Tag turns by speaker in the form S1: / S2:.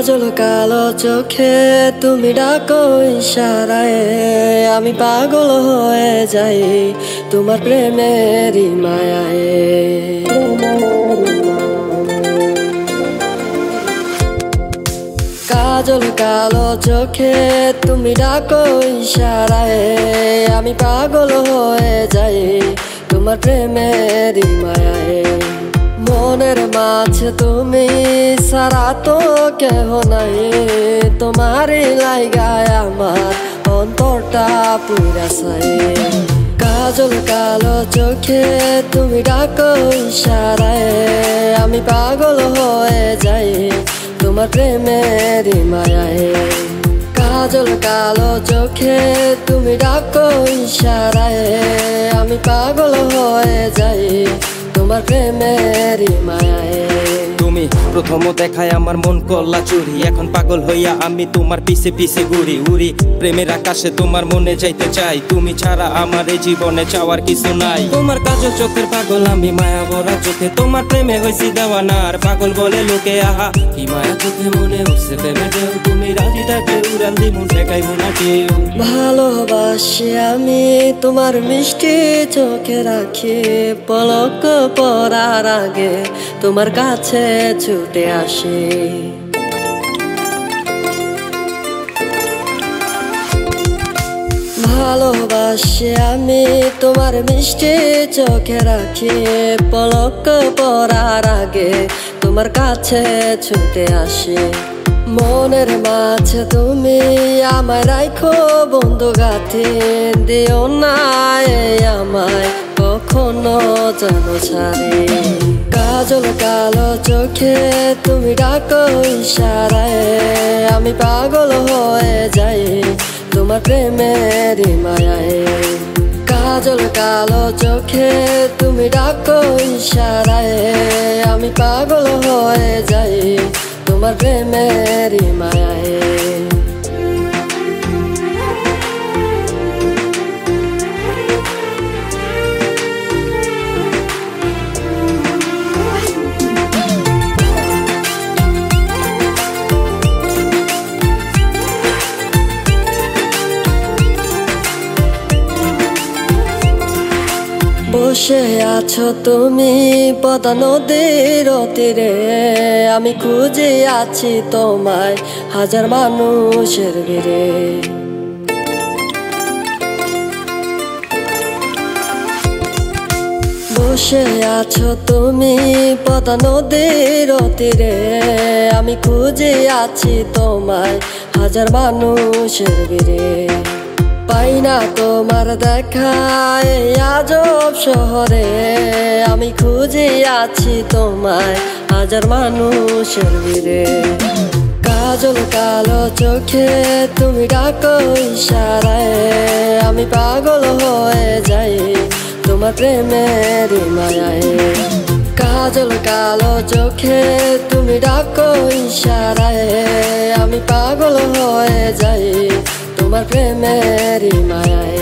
S1: কাজল কালো চোখে তুমি ডাকো ইশারায়, আমি পাগল হয়ে যাই তোমার প্রেমেরই মায়ায়। কাজল কালো চোখে তুমি ডাকো ইশারায়, আমি পাগল হয়ে যাই তোমার প্রেমেরই মায়ায়। মনের মাঝে তুমি সারা তো কেহ নাই, তোমারই লাইগায় আমার অন্তরটা পুরা ছাই। কাজল কালো চোখে তুমি ডাকো ইশারায়, আমি পাগল হয়ে যাই তোমার প্রেমেরই মায়ায়। কাজল কালো চোখে তুমি ডাকো ইশারায়, আমি পাগল হয়ে যাই তোমার প্রেমেরই মায়ায়।
S2: তুমি প্রথম দেখায় আমার মন করলা চুরি, এখন পাগল হইয়া আমি তোমার পিছে পিছে ঘুরি উড়ি। প্রেমের আকাশে তোমার মনে যাইতে চাই, তুমি ছাড়া আমার এই জীবনে চাওয়ার কিছু নাই। তোমার কাজল চোখের পাগল আমি, মায়া ভরা চোখে তোমার প্রেমে হইছি দেওয়ানা। আর পাগল বলে লোকে আহা কি মায়া চোখে মনে উঠছে প্রেমে ঢেউ, তুমি রাজি থাকলে উড়াল দিমু ঠেকাইব না কেউ।
S1: ভালোবাসি আমি তোমার মিষ্টি চোখে রাখি, পলক পরার আগে তোমার কাছে ছুটে আসি। ভালোবাসি আমি তোমার মিষ্টি চোখে রাখি, পলক পরার আগে তোমার কাছে ছুটে আসি। মনের মাঝে তুমি আমায় রাখো বন্ধু গাথি, দিও না আমায় কখনো যেন ছাড়ি। কাজল কালো চোখে তুমি ডাকো ইশারায়, আমি পাগল হয়ে যাই তোমার প্রেমেরই মায়ায়। কাজল কালো চোখে তুমি ডাকো ইশারায়, আমি পাগল হয়ে যাই তোমার প্রেমেরই মায়ায়। বসে আছো তুমি পদ্মা নদীর তীরে, আমি খুঁজে আছি তোমায় হাজার মানুষের ভিড়ে। বসে আছো তুমি পদ্মা নদীর তীরে, আমি খুঁজে আছি তোমায় হাজার মানুষের ভিড়ে। পাই না তোমার দেখা এই আজব শহরে, আমি খুঁজে আছি তোমায় হাজার মানুষের ভিড়ে। কাজল কালো চোখে তুমি ডাকো ইশারায়, আমি পাগল হয়ে যাই তোমার প্রেমেরই মায়ায়। কাজল কালো চোখে তুমি ডাকো ইশারায়, আমি পাগল হয়ে যাই তোমার প্রেমেরই মায়ায়।